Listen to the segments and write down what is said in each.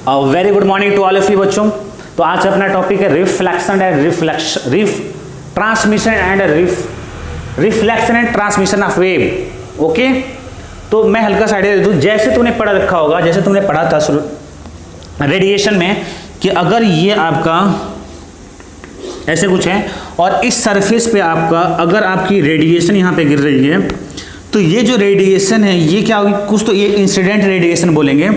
Very good morning to all of you बच्चों। तो आज अपना टॉपिक है reflection and transmission and reflection and transmission of wave. Okay, तो मैं हल्का सा आइडिया दे दूं। जैसे तुमने पढ़ा रखा होगा, जैसे तुमने पढ़ा था रेडिएशन में कि अगर ये आपका ऐसे कुछ है और इस सरफेस पे आपका अगर आपकी रेडिएशन यहाँ पे गिर रही है तो ये जो रेडिएशन है ये क्या होगी, कुछ तो ये इंसिडेंट रेडिएशन बोलेंगे,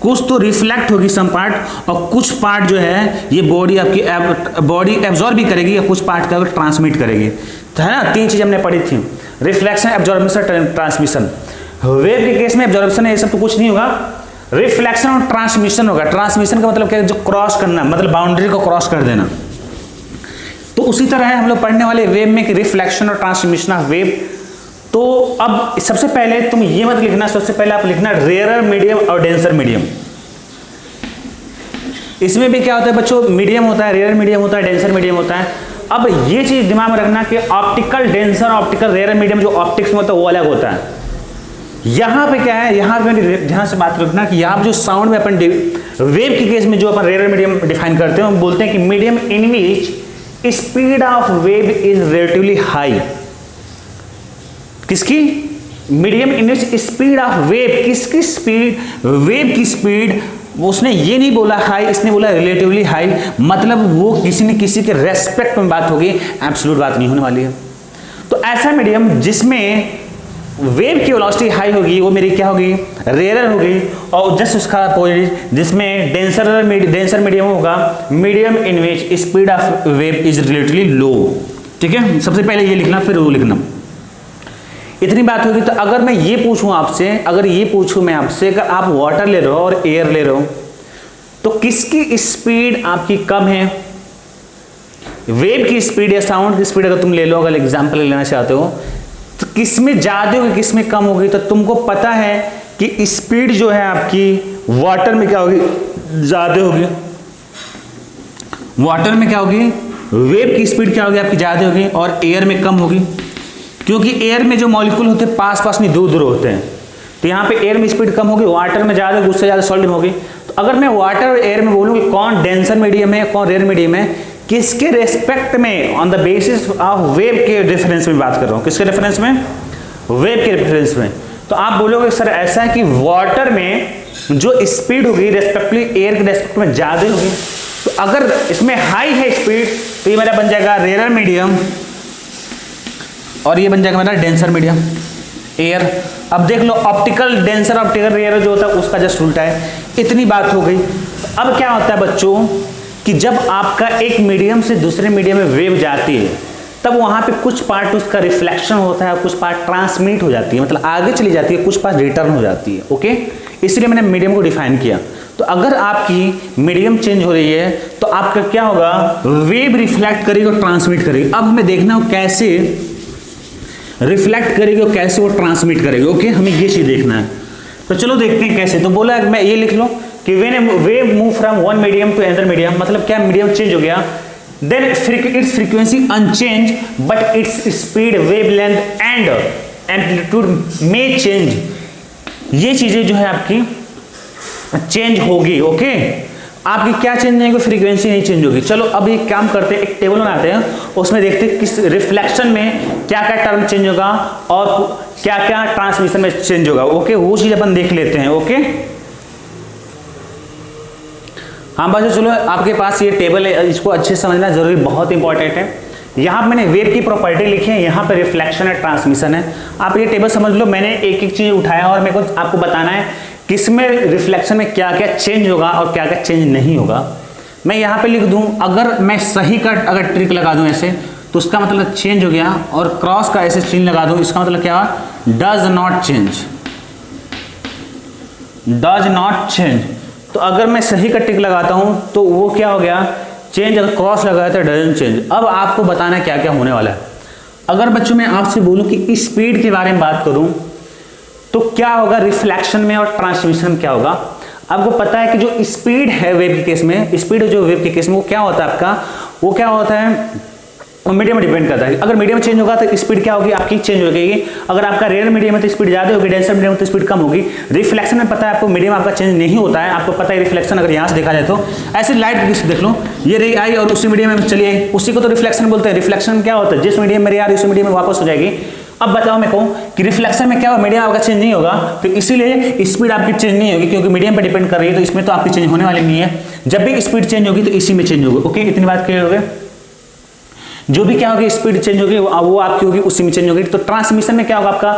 कुछ तो रिफ्लेक्ट होगी सम पार्ट, और कुछ पार्ट जो है ये बॉडी आपकी बॉडी एब्जॉर्ब भी करेगी या कुछ पार्ट का ट्रांसमिट करेगी। तो है ना, तीन चीज हमने पढ़ी थी, रिफ्लेक्शन, एब्जॉर्बिशन, ट्रांसमिशन। वेव के केस में एब्जॉर्बिशन ये सब तो कुछ नहीं होगा, रिफ्लेक्शन और ट्रांसमिशन होगा। ट्रांसमिशन का मतलब क्या है, जो क्रॉस करना, मतलब बाउंड्री को क्रॉस कर देना। तो उसी तरह है हम लोग पढ़ने वाले वेव में कि रिफ्लेक्शन और ट्रांसमिशन ऑफ वेव। तो अब सबसे पहले तुम ये मत लिखना, सबसे पहले आप लिखना रेयरर मीडियम और डेंसर मीडियम। इसमें भी क्या होता है बच्चों, मीडियम होता है, रेयरर मीडियम होता है, डेंसर मीडियम होता है। अब ये चीज दिमाग में रखना कि optical denser, optical rarer medium जो ऑप्टिक्स में होता है वो अलग होता है। यहां पे क्या है, यहां पे ध्यान से बात रखना कि यहां जो साउंड में अपन वेव के केस में जो अपन रेयरर मीडियम डिफाइन करते हैं, हम बोलते हैं कि medium in which speed of wave is relatively high. किसकी? Medium in which speed of wave, किसकी स्पीड, वेव की स्पीड। उसने ये नहीं बोला हाई, इसने बोला रिलेटिवली हाई, मतलब वो किसी न किसी के रेस्पेक्ट में बात होगी, एब्सोल्यूट बात नहीं होने वाली है। तो ऐसा मीडियम जिसमें वेव की वेलोसिटी हाई होगी वो मेरी क्या होगी, रेयरर होगी, और जस्ट उसका अपोजिट जिसमें डेंसर मीडियम होगा, medium in which speed of wave is relatively low. ठीक है, सबसे पहले ये लिखना फिर वो लिखना, इतनी बात होगी। तो अगर मैं ये पूछूं आपसे, अगर ये पूछूं मैं आपसे कि आप वाटर ले रहे हो और एयर ले रहे हो तो किसकी स्पीड आपकी कम है, वेव की स्पीड या साउंड की स्पीड अगर तुम ले लो, अगर एग्जांपल लेना चाहते हो तो किसमें ज्यादा होगी किसमें कम होगी। तो तुमको पता है कि स्पीड जो है आपकी वाटर में क्या होगी, ज्यादा होगी। वाटर में क्या होगी, वेव की स्पीड क्या होगी आपकी, ज्यादा होगी, और एयर में कम होगी, क्योंकि एयर में जो मॉलिक्यूल होते हैं पास पास नहीं दूर दूर होते हैं। तो यहाँ पे एयर में स्पीड कम होगी, वाटर में ज्यादा, उससे ज्यादा सॉलिड होगी। तो अगर मैं वाटर और एयर में बोलूँ कि कौन डेंसर मीडियम है कौन रेयर मीडियम है, किसके रेस्पेक्ट में, on the basis of wave के रेफरेंस में बात कर रहा हूँ, किसके रेफरेंस में, वेव के रेफरेंस में। तो आप बोलोगे सर ऐसा है कि वाटर में जो स्पीड होगी रेस्पेक्टिवली एयर के रेस्पेक्ट में ज्यादा होगी। तो अगर इसमें हाई है स्पीड तो ये मेरा बन जाएगा रेयर मीडियम, और ये बन जाएगा मेरा डेंसर मीडियम, एयर। अब देख लो ऑप्टिकल डेंसर, ऑप्टिकल रेयर जो होता है उसका जस्ट उल्टा है। इतनी बात हो गई। अब क्या होता है बच्चों कि जब आपका एक मीडियम से दूसरे मीडियम में वेव जाती है तब वहां पे कुछ पार्ट उसका रिफ्लेक्शन होता है, कुछ पार्ट ट्रांसमिट हो जाती है, मतलब आगे चली जाती है, कुछ पार्ट रिटर्न हो जाती है। ओके, इसलिए मैंने मीडियम को डिफाइन किया। तो अगर आपकी मीडियम चेंज हो रही है तो आपका क्या होगा, वेव रिफ्लेक्ट करेगी और ट्रांसमिट करेगी। अब हमें देखना हो कैसे रिफ्लेक्ट करेगी और कैसे वो ट्रांसमिट करेगी। ओके, हमें ये चीज देखना है। तो चलो देखते हैं कैसे। तो बोला मैं ये लिख लो कि when wave move from one medium to another medium, मतलब क्या मीडियम चेंज हो गया, then its frequency unchange but its speed, wavelength and amplitude में चेंज। ये चीजें जो है आपकी चेंज होगी। ओके, आपकी क्या चेंज नहीं होगी, फ्रीक्वेंसी नहीं चेंज होगी। चलो अब ये काम करते हैं, एक टेबल बनाते हैं, उसमें देखते हैं किस रिफ्लेक्शन में क्या क्या टर्म चेंज होगा और क्या क्या ट्रांसमिशन में चेंज होगा। ओके, वो चीज अपन देख लेते हैं। ओके, हाँ बच्चों चलो आपके पास ये टेबल है, इसको अच्छे से समझना जरूरी, बहुत इंपॉर्टेंट है। यहाँ पे मैंने वेव की प्रॉपर्टी लिखी है, यहाँ पे रिफ्लेक्शन है, ट्रांसमिशन है। आप ये टेबल समझ लो, मैंने एक एक चीज उठाया और मेरे को आपको बताना है किसमें रिफ्लेक्शन में क्या क्या चेंज होगा और क्या क्या चेंज नहीं होगा। मैं यहाँ पे लिख दूं, अगर मैं सही का अगर ट्रिक लगा दूं ऐसे तो उसका मतलब चेंज हो गया, और क्रॉस का ऐसे चिन्ह लगा दूं इसका मतलब क्या, does not change, does not change. तो अगर मैं सही का टिक लगाता हूं तो वो क्या हो गया, चेंज। अगर क्रॉस लगाया तो डजंट चेंज। अब आपको बताना क्या क्या होने वाला है। अगर बच्चों मैं आपसे बोलूं कि स्पीड के बारे में बात करूं तो क्या होगा रिफ्लेक्शन में और ट्रांसमिशन में क्या होगा। आपको पता है कि जो स्पीड है वेव के केस में, स्पीड जो वेव के केस में वो क्या होता है आपका, वो क्या होता है और मीडियम में डिपेंड करता है। अगर मीडियम चेंज होगा तो स्पीड क्या होगी आपकी, चेंज हो जाएगी। अगर आपका रेयर मीडियम है तो स्पीड ज़्यादा होगी, डेंसर मीडियम तो स्पीड कम होगी। रिफ्लेक्शन में पता है आपको मीडियम आपका चेंज नहीं होता है, आपको पता है रिफ्लेक्शन अगर यहाँ से देखा जाए तो ऐसे लाइट देख लो, ये रे आई और उसी मीडियम में चली आई, उसी को तो रिफ्लेक्शन बोलते हैं। रिफ्लेक्शन क्या होता है, जिस मीडियम में रे आ रही है उसी मीडियम में वापस हो जाएगी। अब बताओ मैं कहूँ कि रिफ्लेक्शन में क्या होगा, मीडियम आपका चेंज नहीं होगा, तो इसीलिए स्पीड आपकी चेंज नहीं होगी, क्योंकि मीडियम पर डिपेंड कर रही है, तो इसमें तो आपकी चेंज होने वाली नहीं है। जब भी स्पीड चेंज होगी तो इसी में चेंज होगी। ओके, इतनी बात क्लियर हो गई। जो भी क्या होगी स्पीड चेंज होगी वो आपकी होगी उसी में चेंज होगी। तो ट्रांसमिशन में क्या होगा आपका,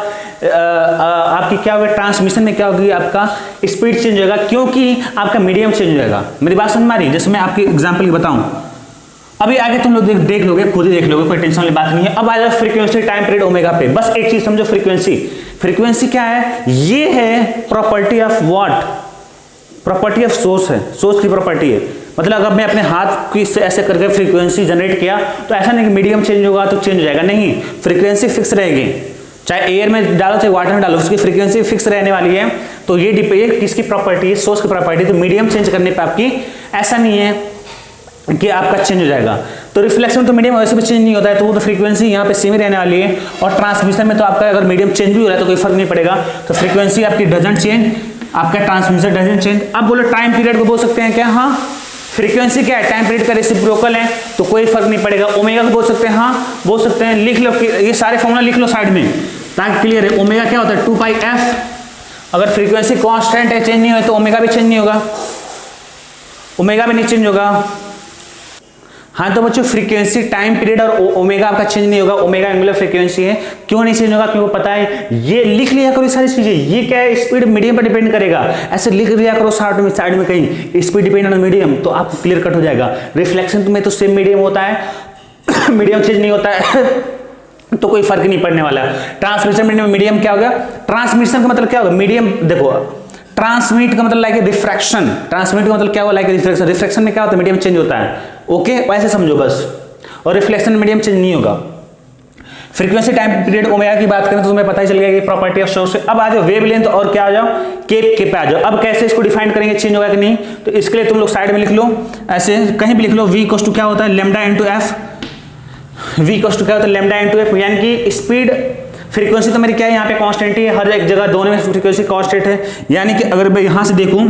आपकी क्या होगा, ट्रांसमिशन में क्या होगी आपका स्पीड चेंज होगा, क्योंकि आपका मीडियम चेंज हो जाएगा। मेरी बात समझ में आ रही है? जैसे मैं आपकी एग्जांपल बताऊं, अभी आगे तुम लोग देख लोगे, खुद ही देख लोगे, कोई टेंशन वाली बात नहीं है। अब आ जाओ फ्रीक्वेंसी टाइम पीरियड ओमेगा पे। बस एक चीज समझो, फ्रीक्वेंसी, फ्रीक्वेंसी क्या है, ये है property of what, property of source है, सोर्स की प्रॉपर्टी है। मतलब अगर मैं अपने हाथ की से ऐसे करके फ्रीक्वेंसी जनरेट किया तो ऐसा नहीं कि मीडियम चेंज होगा तो चेंज हो जाएगा, नहीं, फ्रीक्वेंसी फिक्स रहेगी। चाहे एयर में डालो चाहे वाटर में डालो, उसकी फ्रीक्वेंसी फिक्स रहने वाली है। तो ये किसकी प्रॉपर्टी है, सोर्स की प्रॉपर्टी। तो मीडियम चेंज करने पर आपकी ऐसा नहीं है कि आपका चेंज हो जाएगा। तो रिफ्लेक्शन तो मीडियम वैसे भी चेंज नहीं होता है, तो वो तो फ्रीक्वेंसी यहाँ पे सेम ही रहने वाली है। और ट्रांसमिशन में तो आपका अगर मीडियम चेंज भी हो रहा है तो कोई फर्क नहीं पड़ेगा। तो फ्रीक्वेंसी आपकी डजंट चेंज, आपका ट्रांसमिशन डजंट चेंज। अब बोलो टाइम पीरियड को बोल सकते हैं क्या, हाँ, फ्रीक्वेंसी क्या है, टाइम पीरियड का रेसिप्रोकल है, तो कोई फर्क नहीं पड़ेगा। ओमेगा को बोल सकते हैं, हाँ बोल सकते हैं। लिख लो, ये सारे फॉर्मूला लिख लो साइड में ताकि क्लियर है। ओमेगा क्या होता है, 2 पाई एफ। अगर फ्रीक्वेंसी कांस्टेंट है, चेंज नहीं हो तो ओमेगा भी चेंज नहीं होगा, ओमेगा भी नहीं चेंज होगा। हाँ तो बच्चों फ्रीक्वेंसी टाइम पीरियड और ओमेगा आपका चेंज नहीं होगा। ओमेगा एंगुलर फ्रीक्वेंसी है, क्यों नहीं चेंज होगा, क्योंकि पता है, ये लिख लिया करो सारी चीजें। ये क्या है, स्पीड मीडियम पर डिपेंड करेगा, ऐसे लिख लिया करो साइड में कहीं, स्पीड डिपेंड ऑन मीडियम, तो आपको क्लियर कट हो जाएगा। रिफ्लेक्शन में तो सेम मीडियम होता है, मीडियम चेंज नहीं होता है तो कोई फर्क नहीं पड़ने वाला। ट्रांसमिशन में मीडियम क्या होगा, ट्रांसमिशन का मतलब क्या होगा, मीडियम। देखो ट्रांसमिट का मतलब लाइक रिफ्रैक्शन, ट्रांसमिट का मतलब क्या हुआ, लाइक रिफ्रैक्शन। रिफ्रैक्शन में क्या होता है, मीडियम चेंज होता है। ओके, वैसे समझो बस। और रिफ्लेक्शन में मीडियम चेंज नहीं होगा। फ्रीक्वेंसी टाइम पीरियड ओमेगा की बात करें तो तुम्हें पता ही चल गया कि प्रॉपर्टी ऑफ सोर्स। अब आ जाओ वेवलेंथ और क्या आ जाओ, के पे आ जाओ। अब कैसे इसको डिफाइन करेंगे, चेंज होगा कि नहीं, तो इसके लिए तुम लोग साइड में लिख लो, ऐसे कहीं भी लिख लो। v इक्वल्स टू क्या होता है, lambda into F. v equals to क्या होता है, लैम्डा इनटू एफ, यानी कि स्पीड, फ्रीक्वेंसी तो मेरी क्या है यहाँ पे कांस्टेंट ही है, हर एक जगह दोनों में फ्रीक्वेंसी कांस्टेंट है। यानी कि अगर मैं यहाँ से देखूँ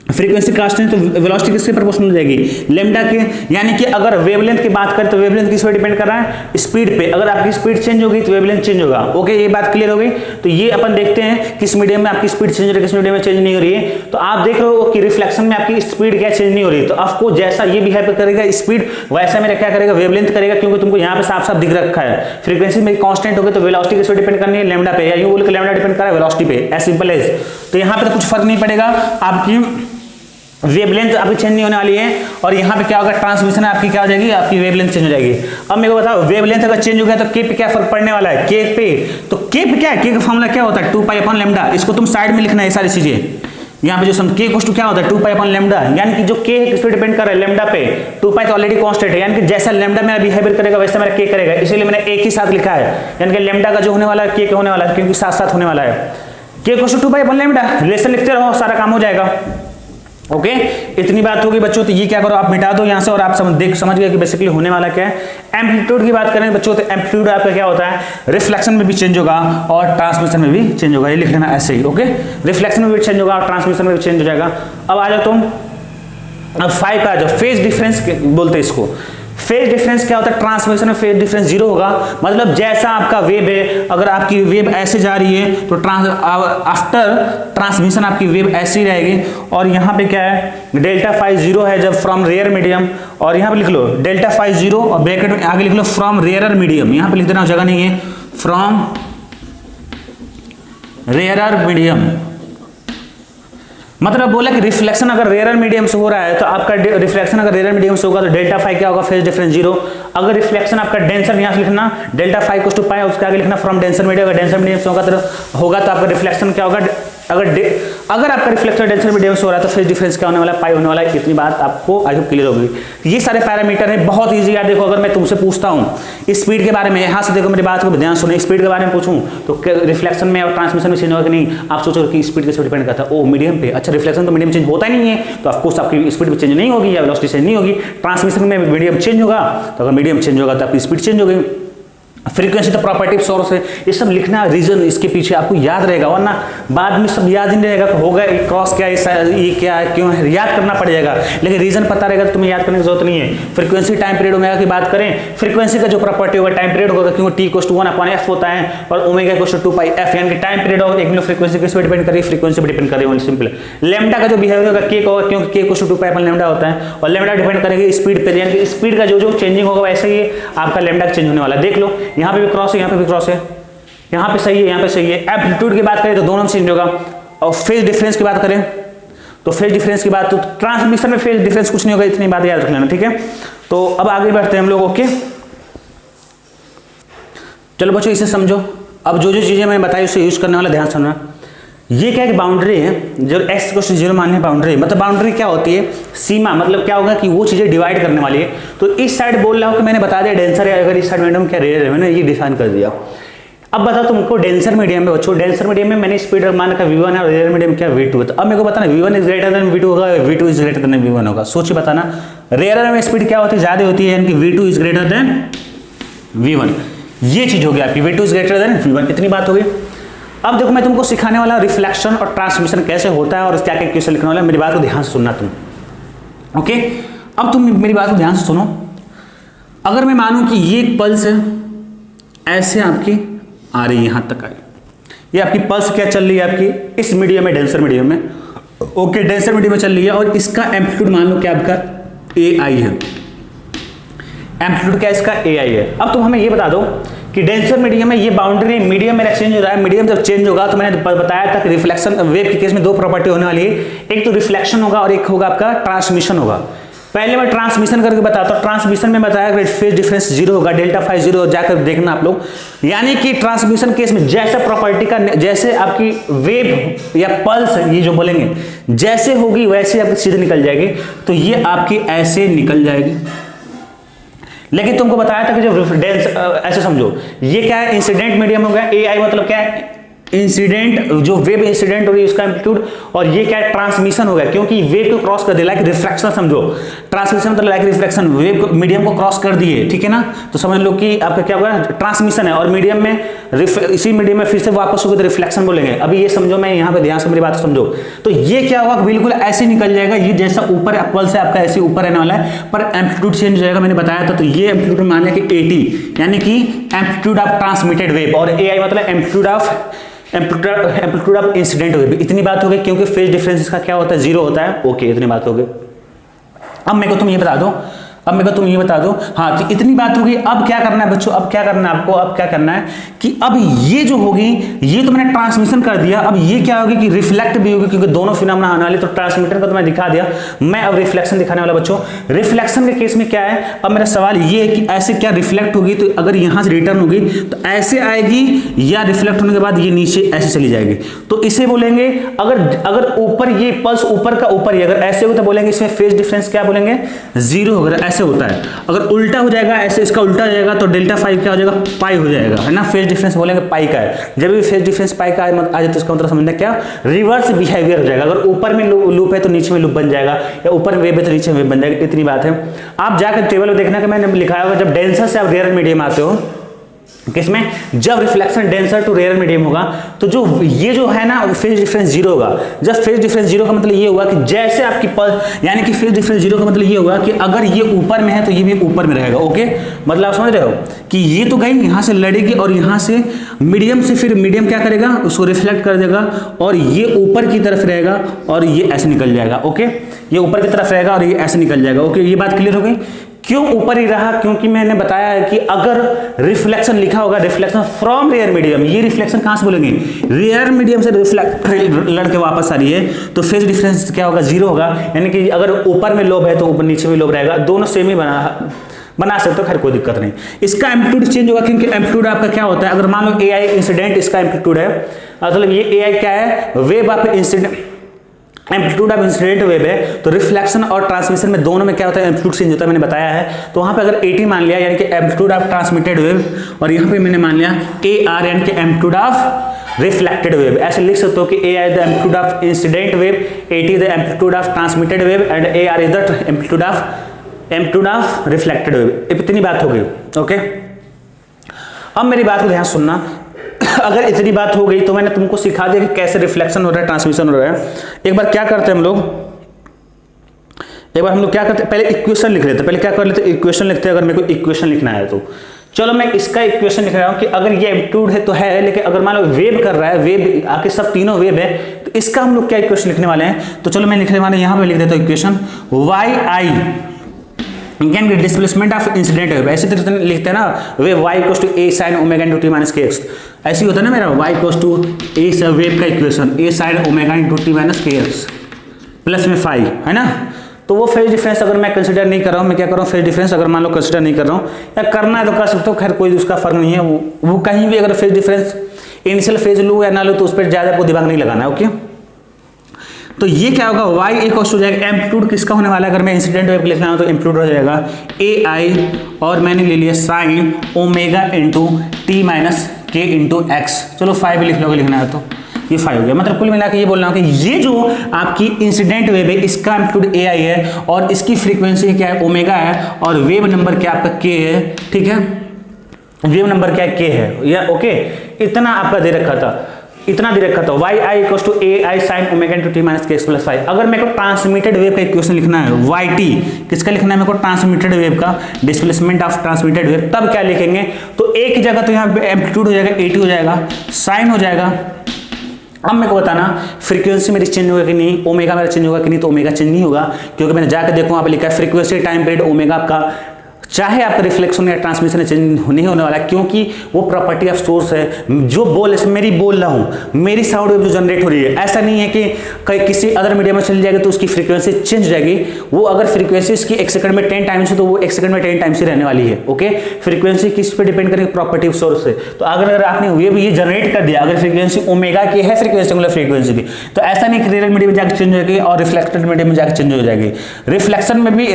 फ्रीक्वेंसी कांस्टेंट तो वेलोसिटी किसके प्रोपोर्शनल हो जाएगी, लैम्डा के। यानी कि अगर वेवलेंथ की बात करें तो वेवलेंथ किस पे डिपेंड कर रहा है, स्पीड पे। अगर आपकी स्पीड चेंज होगी तो वेवलेंथ चेंज होगा। ओके, ये बात क्लियर हो गई। तो ये अपन देखते हैं किस मीडियम में आपकी स्पीड चेंज हो रही है, किस मीडियम में चेंज नहीं हो रही है। तो आप देख रहे हो कि रिफ्लेक्शन में आपकी स्पीड क्या चेंज नहीं हो रही है, तो आपको जैसा ये बिहेव करेगा स्पीड, वैसा मेरा क्या करेगा, वेवलेंथ करेगा। क्योंकि तुमको यहाँ पे साफ साफ दिख रखा है फ्रीक्वेंसी में कांस्टेंट हो गई तो वेलोसिटी किस पे डिपेंड करनी है, लैम्डा पे। या यूं बोल के लैम्डा डिपेंड कर रहा है वेलोसिटी पे, एज सिंपल एज। तो यहाँ पे तो कुछ फर्क नहीं पड़ेगा, आपकी वेवलेंथ आपकी चेंज नहीं होने वाली है। और यहाँ पे क्या होगा, ट्रांसमिशन आपकी क्या हो जाएगी, आपकी वेवलेंथ चेंज हो जाएगी। अब मेरे को बताओ वेवलेंथ अगर चेंज हो गया तो के पे क्या फर्क पड़ने वाला है, के पे। तो के पे क्या है, के का फॉर्मूला क्या होता है, 2 पाई अपॉन लैम्डा। इसको तुम साइड में लिखना है सारी चीजें। यहाँ पे जो सम के इक्वल्स टू क्या होता है, 2 पाई अपॉन लैम्डा। यानी कि जो के है किस पे डिपेंड कर रहा है, लैम्डा पे। 2 पाई तो ऑलरेडी कांस्टेंट है, यानी कि जैसा लैम्डा मेरा बिहेवियर करेगा वैसा मेरा के करेगा। इसीलिए मैंने एक ही साथ लिखा है, यानी कि लैम्डा का जो होने वाला है के होने वाला है, क्योंकि साथ साथ होने वाला है। K equals to 2 pi upon lambda, relation लिखते रहो, सारा काम हो जाएगा। ओके, इतनी बात होगी बच्चों। तो ये क्या करो, आप मिटा दो यहाँ से और आप समझ गए कि बेसिकली होने वाला क्या है। एम्पलीट्यूड की बात करें बच्चों तो एम्पलीट्यूड आपका क्या होता है, रिफ्लेक्शन में भी चेंज होगा और ट्रांसमिशन में भी चेंज होगा। ये लिख लेना ऐसे ही। ओके, रिफ्लेक्शन में भी चेंज होगा और ट्रांसमिशन में भी चेंज हो जाएगा। अब आ जाओ तुम, अब 5 पे आ जाओ। फेज डिफरेंस बोलते हैं इसको। फेज डिफरेंस क्या होता है, ट्रांसमिशन में फेज डिफरेंस 0 होगा। मतलब जैसा आपका वेव है, अगर आपकी वेव ऐसे जा रही है तो आफ्टर ट्रांसमिशन आपकी वेव ऐसी रहेगी। और यहाँ पे क्या है, डेल्टा फाई 0 है जब फ्रॉम रेयर मीडियम। और यहाँ पे लिख लो डेल्टा फाई 0 और ब्रैकेट में आगे लिख लो फ्रॉम रेयर मीडियम। यहाँ पे लिख देना, जगह नहीं है, फ्रॉम रेयर मीडियम। मतलब बोला कि रिफ्लेक्शन अगर रेयर मीडियम से हो रहा है तो आपका रिफ्लेक्शन अगर रेयर मीडियम से होगा तो डेल्टा फाई क्या होगा, फेज डिफरेंस 0। अगर रिफ्लेक्शन आपका डेंसर, यहाँ से लिखना डेल्टा फाई इक्वल्स टू पाई, उसके आगे लिखना फ्रॉम डेंसर मीडियम। अगर डेंसर मीडियम से होगा तो आपका रिफ्लेक्शन क्या होगा, अगर आपका रिफ्लेक्टर डेंसर मीडियम से हो रहा है तो फेज डिफरेंस क्या होने वाला है, पाई होने वाला है। इतनी बात आपको आई होप क्लियर होगी। ये सारे पैरामीटर है, बहुत ईजी है। देखो अगर मैं तुमसे पूछता हूँ स्पीड के बारे में, यहाँ से देखो मेरी बात को ध्यान सुनो, स्पीड के बारे में पूछूं तो रिफ्लेक्शन में और ट्रांसमिशन में चेंज होगा कि नहीं, आप सोचो कि स्पीड किस पे डिपेंड करता है, ओ मीडियम पे। अच्छा रिफ्लेक्शन तो मीडियम चेंज होता ही नहीं है, तो ऑफकोर्स आपकी स्पीड चेंज नहीं होगी या वेलोसिटी चेंज नहीं होगी। ट्रांसमिशन में मीडियम चेंज होगा, तो अगर मीडियम चेंज होगा तो आपकी स्पीड चेंज होगी। फ्रीक्वेंसी तो प्रॉपर्टी सोर्स है, ये सब लिखना रीजन इसके पीछे आपको याद रहेगा, वरना बाद में सब याद नहीं रहेगा। तो होगा क्रॉस क्या है, ये क्या है, क्यों है, याद करना पड़ेगा। लेकिन रीजन पता रहेगा तो तुम्हें याद करने की जरूरत नहीं है। फ्रीक्वेंसी टाइम पीरियड ओमेगा की बात करें, फ्रीक्वेंसी का जो प्रॉपर्टी होगा टाइम पीरियड होगा, क्योंकि टी इक्वल्स टू 1/f होता है और ओमेगा इक्वल्स टू 2πf, यानी कि टाइम पीरियड होगा। एक मिनट फ्रीक्वेंसी किस पे डिपेंड करेगी, फ्रीक्वेंसी पे डिपेंड करेगी। सिंपल लैम्डा का जो बिहेवियर होगा के होगा, क्योंकि के इक्वल्स टू 2π लैम्डा होता है, और लैम्डा डिपेंड करेगी स्पीड पे, यानी कि स्पीड का जो चेंजिंग होगा वैसे ही आपका लैम्डा चेंज होने वाला है। देख लो यहाँ पे भी क्रॉस है, यहाँ पे भी क्रॉस है, यहाँ पे सही है, यहाँ पे सही है। एम्पलीट्यूड की बात करें तो दोनों में चेंज होगा, और फेज डिफरेंस की बात करें तो फेज डिफरेंस की बात, तो ट्रांसमिशन में फेज डिफरेंस कुछ नहीं होगा, इतनी बात याद रख लेना, ठीक है। तो अब आगे बढ़ते हैं हम लोग, ओके। चलो बच्चों इसे समझो। अब जो जो चीजें मैंने बताई उसे यूज करने वाला ध्यान सुनना। ये क्या है कि बाउंड्री है, जो x को 0 मानने बाउंड्री, मतलब बाउंड्री क्या होती है, सीमा। मतलब क्या होगा कि वो चीजें डिवाइड करने वाली है। तो इस साइड बोल रहा हूं कि मैंने बता दिया डेंसर है, अगर इस साइड मैडम क्या रेयर है, मैंने ये डिफाइन कर दिया। अब बता तुमको डेंसर मीडियम में, बच्चों डेंसर मीडियम में मैंने स्पीड मान का v1 है और रेयर मीडियम क्या v2 है। तो अब मेरे को बताना v1 is greater than v2 होगा, v2 is greater than v1 होगा। सोचिए बताना, रेयर में स्पीड क्या होती है, ज्यादा होती है, यानी कि v2 is greater than v1। ये चीज हो गया आपकी, v2 is greater than v1, इतनी बात हो गई। अब देखो मैं तुमको सिखाने वाला रिफ्लेक्शन और ट्रांसमिशन कैसे होता है और क्या क्या क्वेश्चन लिखने वाला है। मेरी बात को ध्यान से सुनना तुम, ओके। अब तुम मेरी बात को ध्यान से सुनो। अगर मैं मानूं कि ये एक पल्स है, ऐसे आपकी आ रही है, यहां तक आई, ये आपकी पल्स क्या चल रही है आपकी इस मीडियम में, डेंसर मीडियम में, ओके, डेंसर मीडियम में चल रही है, और इसका एम्पलीट्यूड मान लो कि आपका AI है। एम्पलीट्यूड क्या इसका AI है। अब तुम हमें ये बता दो कि डेंसर मीडियम में ये बाउंड्री मीडियम में एक्सचेंज हो रहा है। मीडियम जब चेंज होगा तो मैंने बताया था कि रिफ्लेक्शन वेव के केस में दो प्रॉपर्टी होने वाली है, एक तो रिफ्लेक्शन होगा और एक होगा आपका ट्रांसमिशन होगा। पहले मैं ट्रांसमिशन करके बताता हूं। ट्रांसमिशन में बताया कि फेज डिफरेंस 0 होगा, डेल्टा फाई 0, जाकर देखना आप लोग। यानी कि ट्रांसमिशन केस में जैसे प्रॉपर्टी का, जैसे आपकी वेव या पल्स ये जो बोलेंगे जैसे होगी वैसे आपकी सीधे निकल जाएगी, तो ये आपकी ऐसे निकल जाएगी। लेकिन तुमको बताया था कि जो डेंस, ऐसे समझो ये क्या है, इंसिडेंट मीडियम हो गया। AI मतलब क्या है, इंसिडेंट, जो वेव इंसिडेंट हो रही है उसका एम्पलीट्यूड, और ये क्या है, ट्रांसमिशन हो गया, क्योंकि वेव को क्रॉस कर दिया, लाइक रिफ्लेक्शन समझो। ट्रांसमिशन मतलब लाइक रिफ्लेक्शन, वेव को मीडियम को क्रॉस कर दिए, ठीक है ना। तो समझ लो कि आपका क्या होगा, ट्रांसमिशन है, और मीडियम में इसी मीडियम में फिर से वापस होगा तो रिफ्लेक्शन बोलेंगे। अभी ये समझो, मैं यहाँ पे ध्यान से मेरी बात समझो। तो ये क्या होगा, बिल्कुल ऐसे निकल जाएगा, ये जैसा ऊपर पल्स है आपका ऐसे ऊपर रहने वाला है, पर एम्पलीट्यूड चेंज हो जाएगा, मैंने बताया था। तो ये एम्पलीट्यूड माने कि 80, यानी कि एम्पलीट्यूड ऑफ ट्रांसमिटेड वेव, और AI मतलब एम्पलीट्यूड ऑफ इंसिडेंट हो गई। इतनी बात हो गई, क्योंकि फेज डिफरेंस इसका क्या होता है, 0 होता है, ओके, इतनी बात हो गई। अब मेरे को तुम ये बता दो, हाँ, तो इतनी बात होगी। अब क्या करना है बच्चों, अब क्या करना है आपको, अब क्या करना है कि अब ये जो होगी, ये तो मैंने ट्रांसमिशन कर दिया, अब ये क्या होगी कि रिफ्लेक्ट भी होगी, क्योंकि दोनों फिनोमेना आने वाले। तो ट्रांसमीटर का तो मैं दिखा दिया, मैं अब रिफ्लेक्शन दिखाने वाला बच्चों। रिफ्लेक्शन के केस में क्या है, अब मेरा सवाल ये है कि ऐसे क्या रिफ्लेक्ट होगी, तो अगर यहां से रिटर्न होगी तो ऐसे आएगी, या रिफ्लेक्ट होने के बाद ये नीचे ऐसे चली जाएगी, तो इसे बोलेंगे। अगर ऊपर ये पल्स ऊपर का ऊपर ही अगर ऐसे हो तो बोलेंगे इसमें फेज डिफरेंस क्या बोलेंगे, 0 होगा, ऐसे होता है। अगर उल्टा हो जाएगा, ऐसे इसका उल्टा हो जाएगा, तो डेल्टा फाई क्या हो जाएगा, पाई हो जाएगा, है ना। फेज डिफरेंस बोलेंगे पाई का है। जब भी फेज डिफरेंस पाई का आ जाए तो इसका मतलब समझना क्या, रिवर्स बिहेवियर हो जाएगा। अगर ऊपर में लूप है तो नीचे में लूप बन जाएगा, या ऊपर में वेव है तो नीचे में वेव बन जाएगा। इतनी बात है। आप जाकर टेबल में देखना कि मैंने लिखा होगा, जब डेंसर से आप रेयर मीडियम आते हो, किसमें, जब reflection denser to rare medium होगा, तो जो ये जो है ना फेज डिफरेंस 0 होगा। जब फेज डिफरेंस 0 का मतलब ये हुआ कि जैसे आपकी पल्स, यानी कि फेज डिफरेंस 0 का मतलब ये हुआ कि अगर ये ऊपर में है तो ये भी ऊपर में रहेगा, ओके। मतलब आप समझ रहे हो कि ये तो गई यहां से लड़ेगी, और यहां से मीडियम से, फिर मीडियम क्या करेगा, उसको रिफ्लेक्ट कर देगा, और ये ऊपर की तरफ रहेगा, और ये ऐसे निकल जाएगा, ओके। ये ऊपर की तरफ रहेगा और ये ऐसे निकल जाएगा, ओके। ये बात क्लियर हो गई। क्यों ऊपर ही रहा, क्योंकि मैंने बताया है कि अगर रिफ्लेक्शन लिखा होगा, रिफ्लेक्शन फ्रॉम रेयर मीडियम, ये रिफ्लेक्शन कहां से बोलेंगे, रेयर मीडियम से रिफ्लेक्ट लड़के वापस आ रही है, तो फेज डिफरेंस क्या होगा, 0 होगा। यानी कि अगर ऊपर में लोब है तो ऊपर नीचे में लोब रहेगा, दोनों सेम ही बना, बना सकते हो, खैर कोई दिक्कत नहीं। इसका एम्पलीट्यूड चेंज होगा क्योंकि एम्पलीट्यूड आपका क्या होता है, अगर मान लो ए आई इंसिडेंट इसका एम्पलीट्यूड है, मतलब ये ए आई क्या है, wave of incident, amplitude of incident wave है, तो रिफ्लेक्शन और ट्रांसमिशन में दोनों में क्या होता है, एम्पलीट्यूड चेंज होता है, मैंने बताया है। तो वहां पे अगर 80 मान लिया यानी कि एम्पलीट्यूड ऑफ ट्रांसमिटेड वेव, और यहाँ पे मैंने मान लिया AR यानी कि एम्पलीट्यूड ऑफ रिफ्लेक्टेड वेव। ऐसे लिख सकते हो कि AI is the amplitude of incident wave, 80 is the amplitude of transmitted wave and AR is the amplitude of reflected wave. इतनी बात हो गई, ओके। अब मेरी बात को ध्यान सुनना, अगर इतनी बात हो गई तो मैंने तुमको सिखा दिया कि कैसे रिफ्लेक्शन हो रहा है, ट्रांसमिशन हो रहा है। एक बार क्या करते हैं हम लोग, क्या करते हैं, पहले इक्वेशन लिख लेते हैं। पहले क्या कर लेते हैं, इक्वेशन लिखते हैं। अगर मेरे को इक्वेशन लिखना है तो चलो मैं इसका इक्वेशन लिख रहा हूं कि अगर ये एम्पलीट्यूड है तो है, लेकिन अगर मान लो वेव कर रहा है, वेव आके सब तीनों वेव है, तो इसका हम लोग क्या इक्वेशन लिखने वाले हैं। तो चलो मैं लिखने वाले यहां पे लिख देता हूं equation YI can be displacement of incident wave. ऐसे तरह लिखते हैं ना, wave y equals to a sin omega into t minus kx। ऐसे होता है ना मेरा, y इक्वल्स टू a सब वेव का equation a sin omega into t minus kx plus में फाई, है ना। तो वो फेज डिफरेंस अगर मैं कंसीडर नहीं कर रहा हूँ, मैं क्या कर रहा हूँ, फेज डिफरेंस अगर मान लो कंसीडर नहीं कर रहा हूँ, या करना है तो कर सकते हो, खैर कोई उसका फर्क नहीं है। वो कहीं भी अगर फेज डिफरेंस इनिशियल फेज लो या ना लो तो उस पर ज्यादा को दिमाग नहीं लगाना है, ओके। तो ये क्या होगा, y इक्वल्स हो जाएगा, एम्पलीट्यूड किसका होने वाला है, अगर मैं इंसिडेंट वेव लिखना हो तो एम्पलीट्यूड हो जाएगा AI और मैंने ले लिया sine omega into T minus के इंटू एक्स। चलो 5 भी लिख लोगे, लिखना है तो ये 5 हो गया। मतलब कुल मिला के ये बोल रहा हूँ कि ये जो आपकी इंसिडेंट वेव है इसका एम्पलीट्यूड AI है और इसकी फ्रीक्वेंसी क्या है, ओमेगा है, और वेव नंबर क्या आपका K है, ठीक है। वेव नंबर क्या K है, या ओके। इतना आपका दे रखा था, इतना दे रखा था, YI equals to AI sine omega into t minus kx plus 5। अगर मेरे को ट्रांसमिटेड वेव का इक्वेशन लिखना है, YT किसका लिखना है मेरे को, ट्रांसमिटेड वेव का, डिस्प्लेसमेंट ऑफ ट्रांसमिटेड वेव, तब क्या लिखेंगे, तो एक ही जगह तो यहाँ पे एम्पलीट्यूड हो जाएगा 80 हो जाएगा, साइन हो जाएगा। अब मेरे को बताना फ्रीक्वेंसी मेरी चेंज होगा कि नहीं, ओमेगा मेरा चेंज होगा कि नहीं, तो ओमेगा चेंज नहीं होगा क्योंकि मैंने जाकर देखो वहाँ पे लिखा है फ्रीक्वेंसी टाइम पीरियड ओमेगा आपका, चाहे आपका रिफ्लेक्शन या ट्रांसमिशन चेंज नहीं होने वाला, क्योंकि वो प्रॉपर्टी ऑफ सोर्स है। जो मेरी बोल रहा हूँ, मेरी साउंड वेव जो जनरेट हो रही है, ऐसा नहीं है कि कहीं किसी अदर मीडियम में चली जाएगी तो उसकी फ्रीक्वेंसी चेंज हो जाएगी। वो अगर फ्रीक्वेंसी इसकी 1 सेकंड में 10 टाइम्स है तो वो 1 सेकंड में 10 टाइम्स ही रहने वाली है, ओके। फ्रीक्वेंसी किस पे डिपेंड करेगी, प्रॉपर्टी ऑफ सोर्स से। तो अगर आपने वेव ये जनरेट कर दिया, अगर फ्रीक्वेंसी ओमेगा की है, फ्रीक्वेंसी की, तो ऐसा नहीं कि रियल मीडियम में जाकर चेंज हो जाएगी और रिफ्लेक्टेड मीडियम में जाकर चेंज हो जाएगी। रिफ्लेक्शन में भी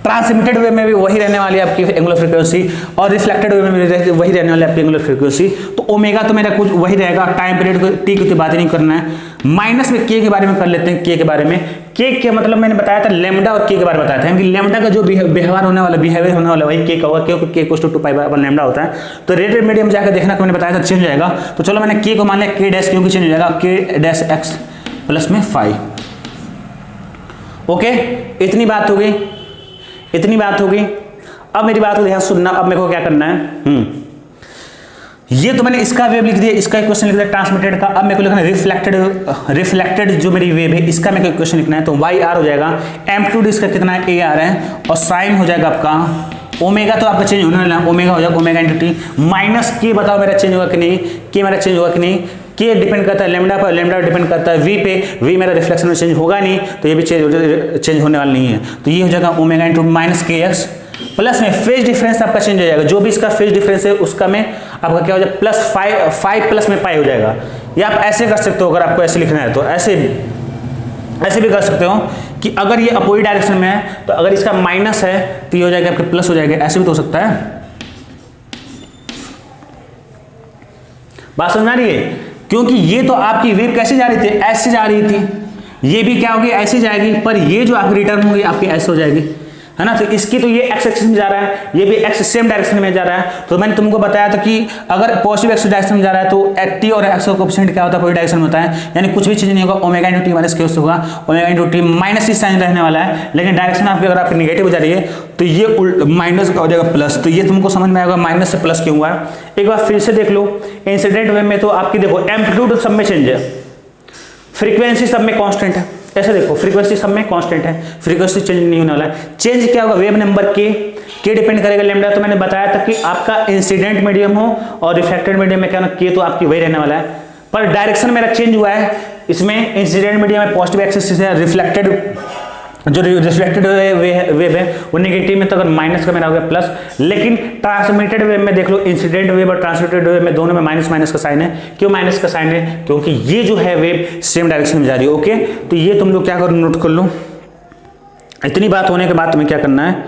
ट्रांसमिटेड वेव में भी वही रहने वाली है आपकी एंगुलर फ्रीक्वेंसी, और रिफ्लेक्टेड वेव में भी वही रहने वाली है आपकी एंगुलर फ्रीक्वेंसी। तो ओमेगा तो मेरा कुछ वही रहेगा, टाइम पीरियड को टी की बात नहीं करना है। माइनस में के के बारे में कर लेते हैं, के के बारे में। के मतलब मैंने बताया था लेमडा और के बारे में बताया था कि लेमडा का जो बिहेवियर होने वाला वही के का होगा, क्योंकि k equals to 2 pi by lambda होता है। तो रेटेड मीडियम जाकर देखना, मैंने बताया था चेंज हो जाएगा। तो चलो मैंने के को मान लिया के डैश, क्योंकि चेंज हो जाएगा के डैश एक्स प्लस में 5, ओके। इतनी बात हो गई, इतनी बात होगी। अब मेरी बात को ध्यान सुनना, अब मेरे को क्या करना है, ये तो मैंने इसका वेव लिख दिया, इसका इक्वेशन लिख दिया ट्रांसमिटेड का। अब मेरे को लिखना है रिफ्लेक्टेड जो मेरी वेव है इसका मेरे को इक्वेशन लिखना है। तो YR हो जाएगा, एम्पलीट्यूड इसका कितना है AR है, और साइन हो जाएगा आपका ओमेगा, तो आपका चेंज होने वाला है, ओमेगा हो जाएगा ओमेगा इंटू टी माइनस के। बताओ मेरा चेंज होगा कि नहीं, के मेरा चेंज होगा कि नहीं, के डिपेंड करता है लेमडा पर, लेमडा डिपेंड करता है वी पे, वी मेरा रिफ्लेक्शन में चेंज होगा नहीं, तो ये भी चेंज होने वाला नहीं है। तो ये हो जाएगा ओमेगा इंटू माइनस के एक्स प्लस में फेज डिफरेंस आपका चेंज हो जाएगा, जो भी इसका फेज डिफरेंस है उसका में आपका क्या हो जाएगा प्लस 5 प्लस में पाई हो जाएगा। या आप ऐसे कर सकते हो, अगर आपको ऐसे लिखना है तो ऐसे भी कर सकते हो कि अगर ये अपोजिट डायरेक्शन में है तो अगर इसका माइनस है तो ये हो जाएगा आपके प्लस हो जाएगा, ऐसे भी तो हो सकता है। बात समझ आ रही है, क्योंकि ये तो आपकी वेव कैसे जा रही थी, ऐसे जा रही थी, ये भी क्या होगी ऐसे जाएगी, पर ये जो आपकी रिटर्न होगी आपकी ऐसे हो जाएगी, है ना। तो इसकी तो ये एक्स एक्सिस में जा रहा है, ये भी एक्स सेम डायरेक्शन में जा रहा है। तो मैंने तुमको बताया था कि अगर पॉजिटिव एक्स डायरेक्शन में जा रहा है तो टी और एक्स का कोएफिशिएंट क्या होता है, पॉजिटिव डायरेक्शन में होता है, यानी कुछ भी चीज नहीं होगा, ओमेगा इंटू टी माइनस के उससे होगा, ओमेगा इंटू टी माइनस ही साइन रहने वाला है। लेकिन डायरेक्शन आपकी अगर आपकी नेगेटिव हो जा रही है तो ये माइनस का हो जाएगा प्लस। तो ये तुमको समझ में आएगा माइनस से प्लस क्यों हुआ है। एक बार फिर से देख लो, इंसिडेंट वेव में तो आपकी देखो एम्पलीट्यूड सब में चेंज है, फ्रीक्वेंसी सब में कांस्टेंट है। ऐसे देखो फ्रीक्वेंसी सब में कांस्टेंट है, फ्रीक्वेंसी चेंज नहीं होने वाला है। चेंज क्या होगा, वेव नंबर के डिपेंड करेगा लेमडा। तो मैंने बताया था कि आपका इंसिडेंट मीडियम हो और रिफ्लेक्टेड मीडियम में क्या ना के तो आपकी वही रहने वाला है, पर डायरेक्शन मेरा चेंज हुआ है। इसमें इंसिडेंट मीडियम में पॉजिटिव एक्सिस है, रिफ्लेक्टेड जो रिफ्लेक्टेड वेव है वो नेगेटिव में, तो अगर माइनस का मेरा हो गया प्लस। लेकिन ट्रांसमिटेड वेव में देख लो, इंसिडेंट वेव और ट्रांसमिटेड वेव में दोनों में माइनस माइनस का साइन है। क्यों माइनस का साइन है? क्योंकि ये जो है वेव सेम डायरेक्शन में जा रही है। ओके, तो ये तुम लोग क्या करो, नोट कर लो। इतनी बात होने के बाद तुम्हें क्या करना है?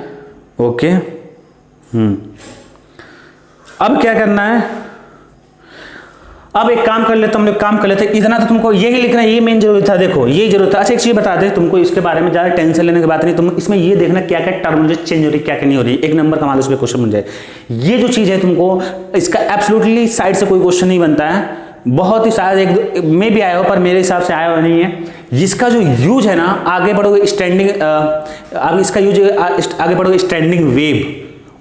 ओके, अब क्या करना है? अब एक काम कर लेते, हम लोग काम कर लेते। इतना तो तुमको यही लिखना, ये मेन जरूरत था। देखो ये जरूरत था। अच्छा एक चीज बता दे तुमको, इसके बारे में ज्यादा टेंशन लेने की बात नहीं, तुम इसमें ये देखना क्या क्या टर्म जो चेंज हो रही है, क्या क्या नहीं हो रही है। एक नंबर का मान लो इसमें क्वेश्चन बन जाए। ये जो चीज है तुमको इसका एब्सोल्युटली साइड से कोई क्वेश्चन नहीं बनता है। बहुत ही शायद एक में भी आया हो, पर मेरे हिसाब से आया हुआ नहीं है। जिसका जो यूज है ना, आगे बढ़ोगे स्टैंडिंग, अब इसका यूज आगे बढ़ोगे स्टैंडिंग वेव,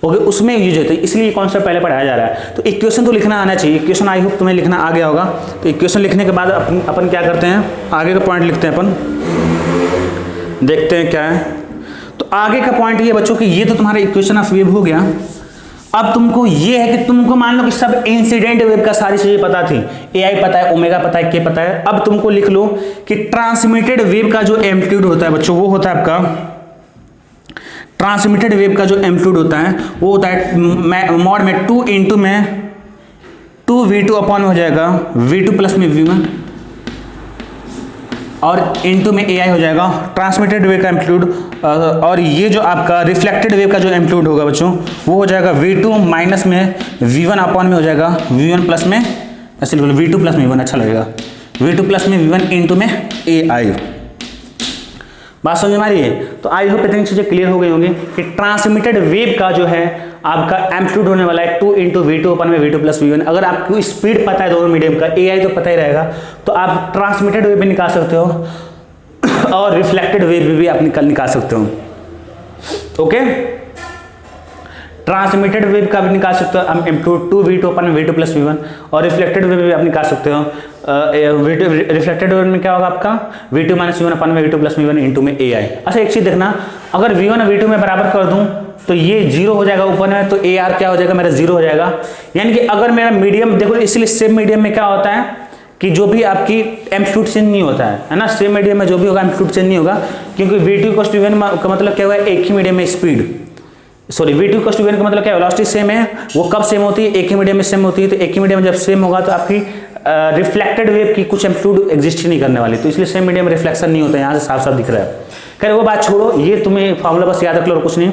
ओके, उसमें यूज होता है। इसलिए कॉन्सेप्ट पहले पढ़ाया जा रहा है। तो इक्वेशन तो लिखना आना चाहिए। इक्वेशन आई होप तुम्हें लिखना आ गया होगा। तो इक्वेशन लिखने के बाद अपन क्या करते हैं, आगे का पॉइंट लिखते हैं। अपन देखते हैं क्या है। तो आगे का पॉइंट ये बच्चों कि ये तो तुम्हारा इक्वेशन ऑफ वेव हो गया। अब तुमको ये है कि तुमको मान लो कि सब इंसिडेंट वेव का सारी चीजें पता थी, AI पता है, ओमेगा पता है, के पता है। अब तुमको लिख लो कि ट्रांसमिटेड वेव का जो एम्पलीट्यूड होता है बच्चों, वो होता है आपका, ट्रांसमिटेड वेव का जो एम्पलीट्यूड होता है वो होता है मॉड में 2 इंटू में 2v2 अपॉन में हो जाएगा v2 प्लस में v1 और इंटू में AI हो जाएगा ट्रांसमिटेड वेव का एम्पलीट्यूड। और ये जो आपका रिफ्लेक्टेड वेव का जो एम्पलीट्यूड होगा बच्चों, वो हो जाएगा v2 माइनस में v1 अपॉन में हो जाएगा v1 प्लस में, ऐसे लिख लो v2 प्लस में v1, अच्छा लगेगा, v2 प्लस में v1 इंटू में AI। बात समझ में आ रही है? तो आई होप इतनी चीजें क्लियर हो गई होंगी कि ट्रांसमिटेड वेव का जो है आपका एम्पलीट्यूड होने वाला है 2 इंटू v2 अपन में v2 प्लस v1। अगर आपको स्पीड पता है दोनों मीडियम का, AI तो पता ही रहेगा, तो आप ट्रांसमिटेड वेव भी निकाल सकते हो और रिफ्लेक्टेड वेव भी आप निकाल सकते हो। ओके, ट्रांसमिटेड वेव का भी निकाल सकते हो हम एम्पलीट्यूड 2v2 अपन में v2 प्लस v1, और रिफ्लेक्टेड वेव भी आप निकाल सकते हो। रिफ्लेक्टेड वेव में क्या होगा आपका v2 माइनस v1 अपन में v2 प्लस v1 इंटू में AI। अच्छा एक चीज देखना, अगर v1 और v2 में बराबर कर दूं तो ये 0 हो जाएगा ऊपर में, तो AR क्या हो जाएगा मेरा 0 हो जाएगा। यानी कि अगर मेरा मीडियम देखो, इसलिए सेम मीडियम में क्या होता है कि जो भी आपकी एम्पलीट्यूड चेंज नहीं होता है ना, सेम मीडियम में जो भी होगा एम्पलीट्यूड चेंज नहीं होगा, क्योंकि v2 + v1 का मतलब क्या हुआ, एक ही मीडियम में स्पीड, सॉरी v2 + v1 का मतलब क्या है, वेलोसिटी सेम है। वो कब सेम होती है? एक ही मीडियम में सेम होती है। तो एक ही मीडियम में जब सेम होगा तो आपकी रिफ्लेक्टेड वेव की कुछ एम्पलीट्यूड एग्जिस्ट ही नहीं करने वाली, तो इसलिए सेम मीडियम में रिफ्लेक्शन नहीं होता है। यहाँ से साफ साफ दिख रहा है। खैर वो बात छोड़ो, ये तुम्हें फॉर्मूला बस याद रख लो और कुछ नहीं।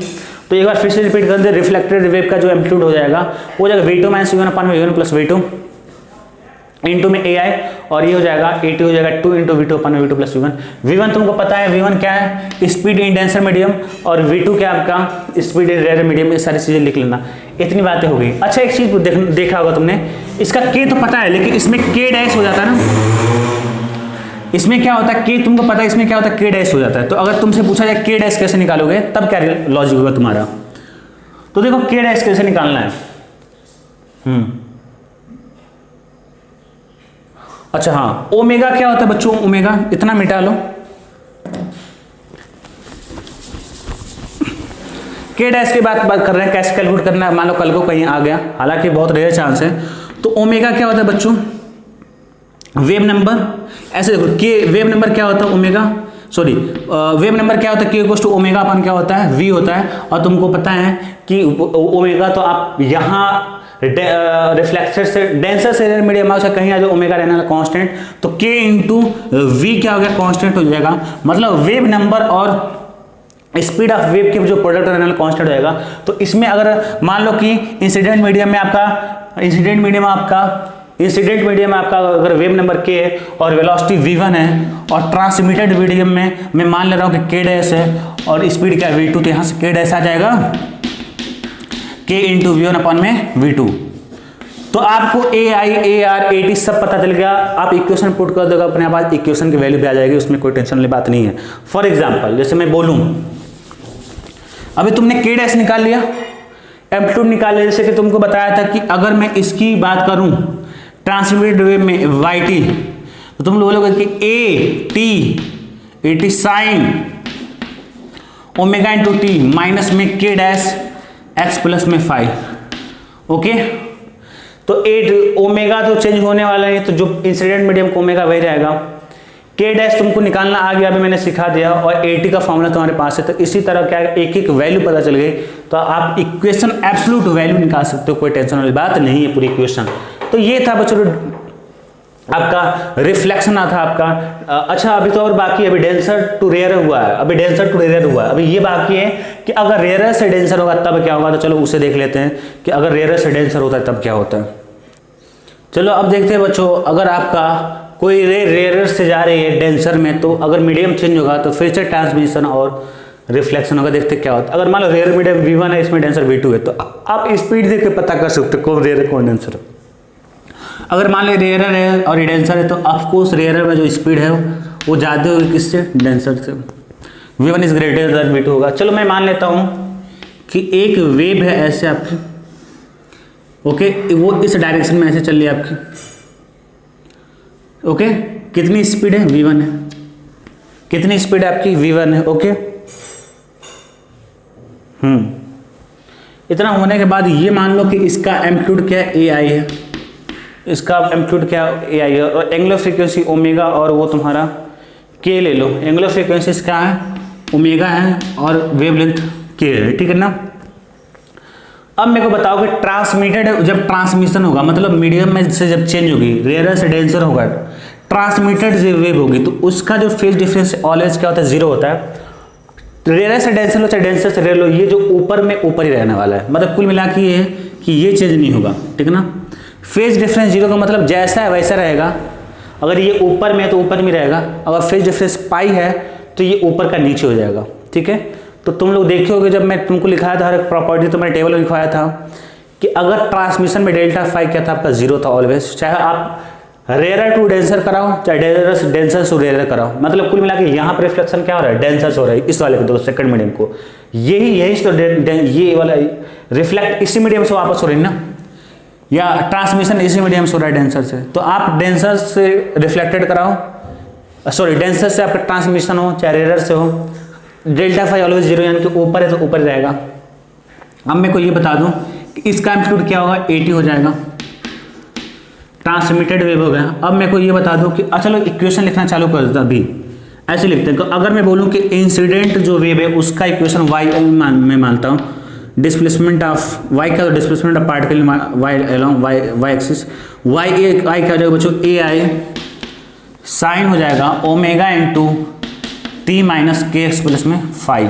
तो एक बार फिर से रिपीट कर दे, रिफ्लेक्टेड वेव का जो एम्पलीट्यूड हो जाएगा वो हो जाएगा v2 माइनस v1 अपन में v1 प्लस v2 इंटू में AI, और ये हो जाएगा A2 हो जाएगा 2 इंटू v2 अपन में v2 प्लस v1। v1 तुमको पता है, v1 क्या है, स्पीड इन डेंसर मीडियम, और v2 क्या आपका स्पीड इन रेयर मीडियम। ये सारी चीजें लिख लेना, इतनी बातें हो गई। अच्छा एक चीज देखा होगा तुमने, इसका k तो पता है, लेकिन इसमें k डैश हो जाता है ना। इसमें क्या होता है k तुमको पता है, इसमें क्या होता है k डैश हो जाता है। तो अगर तुमसे पूछा जाए k डैश कैसे निकालोगे, तब क्या लॉजिक होगा तुम्हारा? तो देखो k डैश कैसे निकालना है। अच्छा हाँ, ओमेगा क्या होता है बच्चों, ओमेगा इतना मिटा लो, के डैश की बात कर रहे हैं, कैसे कैलकुलेट करना है। मान लो कल को कहीं आ गया, हालांकि बहुत रेयर चांस है। तो ओमेगा क्या होता है बच्चों, वेव नंबर। ऐसे देखो के वेव नंबर क्या होता है, ओमेगा, सॉरी वेव नंबर क्या होता है, के इक्वल्स टू ओमेगा अपन क्या होता है, वी होता है। और तुमको पता है कि ओमेगा तो आप यहाँ रिफ्लेक्टेड से डेंसर से रेयर मीडियम से कहीं आ जाए, ओमेगा रहने वाला कांस्टेंट, तो k इंटू वी क्या हो गया, कांस्टेंट हो जाएगा। मतलब वेव नंबर और स्पीड ऑफ वेव के जो प्रोडक्ट रहने वाला कांस्टेंट हो जाएगा। तो इसमें अगर मान लो कि इंसिडेंट मीडियम में आपका अगर वेव नंबर k है और वेलोसिटी v1 है, और ट्रांसमिटेड मीडियम में मैं मान ले रहा हूँ कि k डैश है और स्पीड क्या है v2, तो यहाँ से k डैश आ जाएगा k इंटू v1 अपन में v2। तो आपको AI, AR, AT सब पता चल गया। आप इक्वेशन पुट कर दोगे अपने आप, इक्वेशन की वैल्यू भी आ जाएगी, उसमें कोई टेंशन वाली बात नहीं है। फॉर एग्जांपल जैसे मैं बोलूं, अभी तुमने k डैश निकाल लिया, एम्पलीट्यूड निकाल लिया। जैसे कि तुमको बताया था कि अगर मैं इसकी बात करूं ट्रांसमिटेड वेव में yt, तो तुम लोग बोलोगे कि AT sine omega into T minus में k डैश x प्लस में 5। ओके, तो 8 ओमेगा तो चेंज होने वाला है, तो जो इंसिडेंट मीडियम को ओमेगा वही रहेगा। के डैश तुमको निकालना आ गया, अभी मैंने सिखा दिया, और एटी का फॉर्मूला तुम्हारे पास है। तो इसी तरह क्या एक एक वैल्यू पता चल गई तो आप इक्वेशन एब्सोल्यूट वैल्यू निकाल सकते हो, कोई टेंशन वाली बात नहीं है पूरी इक्वेशन। तो ये था बच्चों आपका रिफ्लेक्शन था आपका। अच्छा अभी तो और बाकी, अभी डेंसर टू रेयर हुआ है, अभी डेंसर टू रेयर हुआ है, अभी ये बाकी है कि अगर रेयर से डेंसर होगा तब क्या होगा। तो चलो उसे देख लेते हैं कि अगर रेयर से डेंसर होता है तब क्या होता है। चलो अब देखते हैं बच्चों, अगर आपका कोई रे रेयर से जा रही है डेंसर में, तो अगर मीडियम चेंज होगा तो फिर से ट्रांसमिशन और रिफ्लेक्शन होगा। देखते क्या होता है। अगर मान लो रेयर मीडियम V1 है, इसमें डेंसर V2 है, तो आप स्पीड देख के पता कर सकते हो कौन रेयर है कौन डेंसर है। अगर मान लो रेयर है और डेंसर है, तो ऑफकोर्स रेयर में जो स्पीड है वो ज़्यादा होगी किससे, डेंसर से। V1 is greater than V2 होगा। चलो मैं मान लेता हूँ कि एक वेव है ऐसे आपकी, ओके, वो इस डायरेक्शन में ऐसे चल रही है आपकी, ओके, कितनी स्पीड है, V1 है, कितनी स्पीड है आपकी, V1 है, ओके। इतना होने के बाद ये मान लो कि इसका एम्पलीट्यूड क्या है, AI है, इसका एम्पलीट्यूड क्या AI है, और एंगुलर फ्रीक्वेंसी ओमेगा, और वो तुम्हारा K ले लो। एंगुलर फ्रीक्वेंसी क्या है, ओमेगा है, और वेवलेंथ K है, ठीक है ना। अब मेरे को बताओ कि ट्रांसमिटेड जब ट्रांसमिशन होगा, मतलब मीडियम में से जब चेंज होगी, रेयर से डेंसर होगा, ट्रांसमिटेड वेव होगी, तो उसका जो फेज डिफरेंस ऑलवेज क्या होता है, 0 होता है। रेयर से डेंसर लो चाहे डेंसर से रेयर लो, ये जो ऊपर में ऊपर ही रहने वाला है। मतलब कुल मिला के ये है कि ये चेंज नहीं होगा, ठीक है ना। फेज डिफरेंस 0 का मतलब जैसा है वैसा रहेगा। अगर ये ऊपर में है तो ऊपर में रहेगा, अगर फेज डिफरेंस पाई है तो ये ऊपर का नीचे हो जाएगा, ठीक है। तो तुम लोग देखे होगे जब मैं तुमको लिखाया था हर एक प्रॉपर्टी, तो मैंने टेबल में लिखवाया था कि अगर ट्रांसमिशन में डेल्टा फाई क्या था आपका, 0 था ऑलवेज। चाहे आप रेयर टू डेंसर कराओ चाहे डेंसर टू रेयर कराओ, मतलब कुल मिला के यहाँ पर रिफ्लेक्शन क्या हो रहा है, डेंसर हो रहा है इस वाले को, सेकंड मीडियम को। यही तो ये वाला रिफ्लेक्ट इसी मीडियम से वापस हो रही है ना, या ट्रांसमिशन इसी मीडियम से हो रहा है डेंसर से। तो आप डेंसर से रिफ्लेक्टेड कराओ, सॉरी डेंसर से आपका ट्रांसमिशन हो चाहे रेयर से हो, डेल्टा फाई ऑलवेज 0, यानी कि ऊपर है तो ऊपर रहेगा। अब मैं को ये बता दूं कि इसका एम्पलीट्यूड क्या होगा, 80 हो जाएगा, ट्रांसमिटेड वेव हो गया। अब मैं को ये बता दूं कि चलो इक्वेशन लिखना चालू कर देता, अभी ऐसे लिखते हैं। तो अगर मैं बोलूं कि इंसिडेंट जो वेव है उसका इक्वेशन y मैं मानता हूं, डिस्प्लेसमेंट ऑफ y का, displacement of particle y along y axis, y क्या हो जाएगा बच्चों, AI साइन हो जाएगा ओमेगा इंटू t माइनस के एक्स प्लस में 5,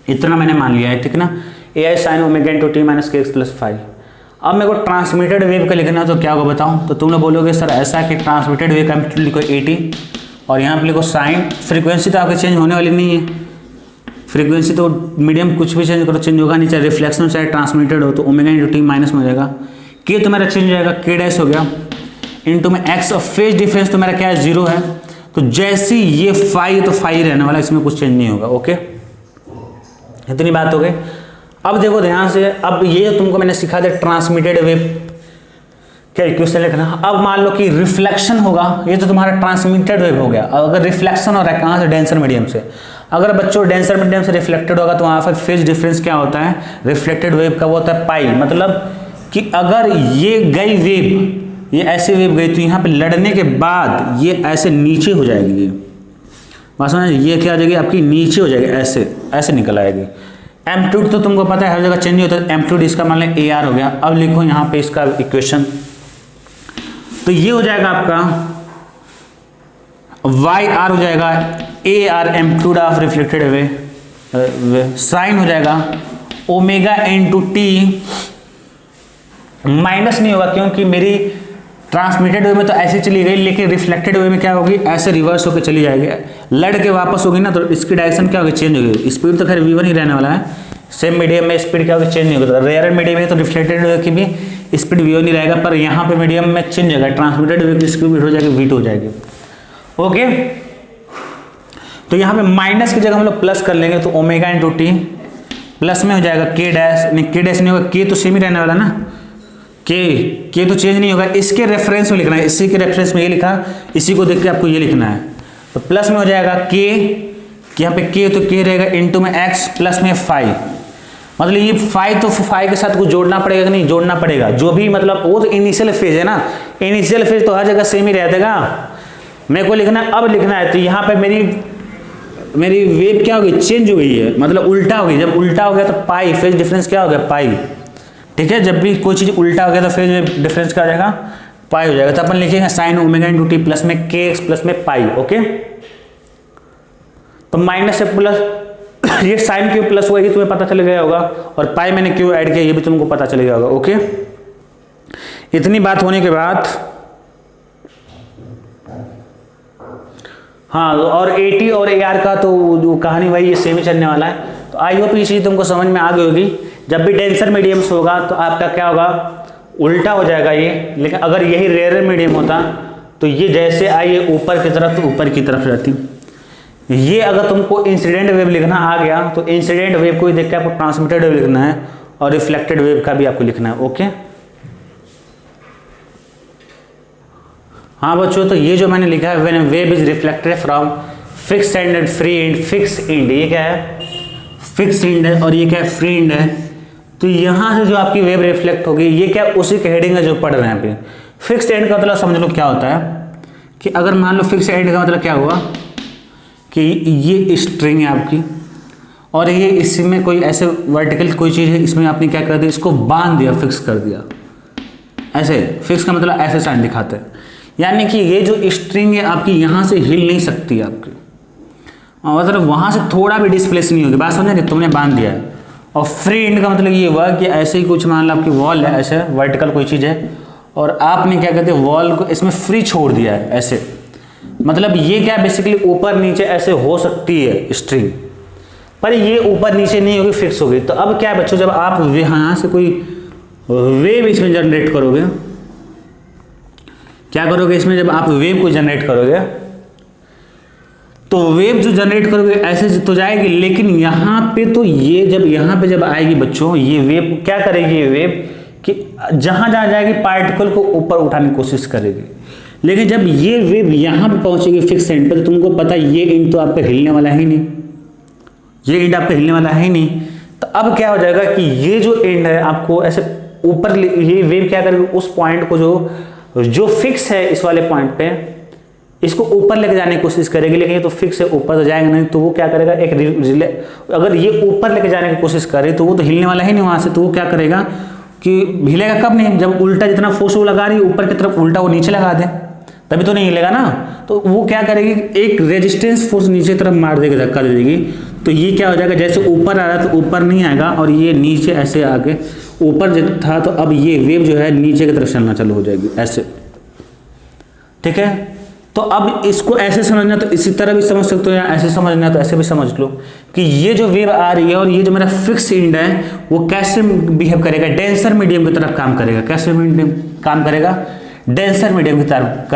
इतना मैंने मान लिया है, ठीक है ना। AI sine omega into t minus के एक्स प्लस 5। अब मेरे को ट्रांसमिटेड वेव का लिखना है तो क्या होगा बताऊं, तो तुम लोग बोलोगे सर ऐसा कि ट्रांसमिटेड वेव का एम्पलीट्यूड लिखो 80, और यहाँ पे लिखो साइन, फ्रीक्वेंसी तो आपकी चेंज होने वाली नहीं है, फ्रीक्वेंसी तो मीडियम कुछ भी चेंज करो चेंज होगा नहीं, चाहे रिफ्लेक्शन चाहे ट्रांसमिटेड हो। तो ओमेगा इंटू टी माइनस में हो जाएगा, के तो मेरा चेंज हो जाएगा, के डैश हो गया इंटू में एक्स, और फेज डिफरेंस तो मेरा क्या है 0 है। तो जैसे ये फाई तो फाई रहने वाला, इसमें कुछ चेंज नहीं होगा, ओके। इतनी बात हो गई। अब देखो ध्यान से, अब ये तुमको मैंने सिखा दिया ट्रांसमिटेड वेव क्या इक्वेशन लिखना। अब मान लो कि रिफ्लेक्शन होगा, ये तो तुम्हारा ट्रांसमिटेड वेव हो गया। अगर रिफ्लेक्शन हो रहा है कहाँ से, डेंसर मीडियम से, अगर बच्चों डेंसर मीडियम से रिफ्लेक्टेड होगा तो वहाँ पर फेज डिफरेंस क्या होता है, रिफ्लेक्टेड वेव का वो होता है पाई। मतलब कि अगर ये गई वेव, ये ऐसे वेव गई, तो यहाँ पे लड़ने के बाद ये ऐसे नीचे हो जाएगी, ये बात समझ, ये क्या हो जाएगी आपकी, नीचे हो जाएगी, ऐसे ऐसे निकल आएगी। एम्पलीट्यूड तो तुमको पता है हर जगह चेंज नहीं होता, एम्पलीट्यूड इसका मान लें AR हो गया। अब लिखो यहाँ पे इसका इक्वेशन, तो ये हो जाएगा आपका YR हो जाएगा AR amplitude of reflected wave, sine हो जाएगा ओमेगा इंटू टी, माइनस नहीं होगा क्योंकि मेरी ट्रांसमिटेड वेव में तो ऐसे चली गई, लेकिन रिफ्लेक्टेड वेव में क्या होगी, ऐसे रिवर्स होकर चली जाएगी, लड़ के वापस होगी ना, तो इसकी डायरेक्शन क्या होगी, चेंज होगी। स्पीड तो खैर V1 ही रहने वाला है, सेम मीडियम में स्पीड क्या होगी, चेंज नहीं होगा। रेयर मीडियम है तो रिफ्लेक्टेड वेव की भी स्पीड V1 ही रहेगा, पर यहाँ पे मीडियम में चेंज होगा, ट्रांसमिटेड वेव की स्पीड हो जाएगी V2 हो जाएगी, ओके। तो यहाँ पे माइनस की जगह हम लोग प्लस कर लेंगे, तो ओमेगा इंटू टी प्लस में हो जाएगा के डैश, नहीं के डैश नहीं होगा, के तो सेम ही रहने वाला ना, के तो चेंज नहीं होगा। इसके रेफरेंस में लिखना है, इसी के रेफरेंस में ये लिखा, इसी को देख के आपको ये लिखना है। तो प्लस में हो जाएगा के, यहाँ पे के तो के रहेगा इंटू में एक्स प्लस में 5, मतलब ये 5 तो 5 के साथ कुछ जोड़ना पड़ेगा कि नहीं, जोड़ना पड़ेगा। जो भी मतलब वो तो इनिशियल फेज है ना, इनिशियल फेज तो हर जगह सेम ही रहेगा, मेरे को लिखना अब लिखना है, तो यहाँ पे मेरी वेव क्या होगी, चेंज हो गई है, मतलब उल्टा हो गई। जब उल्टा हो गया तो पाई, फेज डिफरेंस क्या हो गया, पाई। ठीक है, जब भी कोई चीज़ उल्टा हो गया तो फेज डिफरेंस क्या हो जाएगा, पाई हो जाएगा। तो अपन लिखेंगे sine omega into T plus में के एक्स प्लस में पाई। ओके, तो माइनस से प्लस ये साइन क्यों प्लस हुआ ये तुम्हें पता चल गया होगा, और पाई मैंने क्यों ऐड किया ये भी तुमको पता चल गया होगा। ओके, इतनी बात होने के बाद हाँ, और AT और AR का तो जो कहानी भाई ये सेम ही चलने वाला है। तो आई होप ये चीज़ तुमको समझ में आ गई होगी। जब भी डेंसर मीडियम्स होगा तो आपका क्या होगा, उल्टा हो जाएगा ये। लेकिन अगर यही रेयर मीडियम होता तो ये जैसे आई ये ऊपर की तरफ तो ऊपर की तरफ रहती। ये अगर तुमको इंसिडेंट वेव लिखना आ गया तो इंसिडेंट वेव को ही देख के आपको ट्रांसमिटेड वेव लिखना है और रिफ्लेक्टेड वेव का भी आपको लिखना है। ओके, हाँ बच्चों, तो ये जो मैंने लिखा है when wave is reflected from fix and and free and, fix and ये क्या है, फिक्स एंड है, और ये क्या है, फ्री एंड है। तो यहाँ से जो आपकी वेव रिफ्लेक्ट होगी ये क्या, उसी के हेडिंग है जो पढ़ रहे हैं यहाँ पे। फिक्स एंड का मतलब समझ लो क्या होता है कि अगर मान लो फिक्स एंड का मतलब क्या हुआ कि ये स्ट्रिंग है आपकी और ये इसमें कोई ऐसे वर्टिकल कोई चीज़ है, इसमें आपने क्या कर दिया, इसको बांध दिया, फिक्स कर दिया। ऐसे फिक्स का मतलब ऐसे साइन दिखाते हैं, यानी कि ये जो स्ट्रिंग है आपकी यहाँ से हिल नहीं सकती आपकी, मतलब वहाँ से थोड़ा भी डिस्प्लेस नहीं होगी। बात समझे कि तुमने बांध दिया है। और फ्री एंड का मतलब ये हुआ कि ऐसे ही कुछ मान लो आपकी वॉल है, ऐसे वर्टिकल कोई चीज़ है और आपने क्या कहते हैं वॉल को इसमें फ्री छोड़ दिया है ऐसे, मतलब ये क्या बेसिकली ऊपर नीचे ऐसे हो सकती है स्ट्रिंग, पर ये ऊपर नीचे नहीं होगी, फिक्स होगी। तो अब क्या है बच्चों, जब आप यहाँ से कोई वेव इसमें जनरेट करोगे, क्या करोगे इसमें, जब आप वेव को जनरेट करोगे तो वेव जो जनरेट करोगे ऐसे तो जाएगी, लेकिन यहाँ पे तो ये जब यहाँ पे जब आएगी बच्चों, ये वेव क्या करेगी, ये वेव कि जहाँ जहाँ जाएगी पार्टिकल को ऊपर उठाने की कोशिश करेगी। लेकिन जब ये वेव यहाँ पे पहुँचेगी फिक्स एंड पे तो तुमको पता है ये एंड तो आप पे हिलने वाला है नहीं, ये एंड आप पे हिलने वाला है नहीं। तो अब क्या हो जाएगा कि ये जो एंड है आपको ऐसे ऊपर, ये वेव क्या करेगी उस पॉइंट को जो फिक्स है इस वाले पॉइंट पे, इसको ऊपर लेके जाने की कोशिश करेगी, लेकिन ये तो फिक्स है ऊपर तो जाएगा नहीं। तो वो क्या करेगा, अगर ये ऊपर लेके जाने की कोशिश करे तो वो तो हिलने वाला ही नहीं वहां से। तो वो क्या करेगा कि हिलेगा कब नहीं, जब उल्टा जितना फोर्स वो लगा रही है ऊपर की तरफ, उल्टा वो नीचे लगा दे तभी तो नहीं हिलेगा ना। तो वो क्या करेगी, एक रेजिस्टेंस फोर्स नीचे तरफ मार देगी, धक्का दे देगी। तो ये क्या हो जाएगा, जैसे ऊपर आ रहा है तो ऊपर नहीं आएगा और ये नीचे ऐसे आके ऊपर जो था, तो अब ये वेव जो है नीचे की तरफ चलना चालू हो जाएगी ऐसे। ठीक है, तो अब इसको ऐसे समझना तो इसी तरह भी समझ सकते हो, या ऐसे समझना तो ऐसे भी समझ लो कि ये जो वेव आ रही है और ये जो मेरा फिक्स एंड है वो कैसे बिहेव करेगा, डेंसर मीडियम की तरफ काम करेगा। कैसे मीडियम काम करेगा, डेंसर मीडियम की तरफ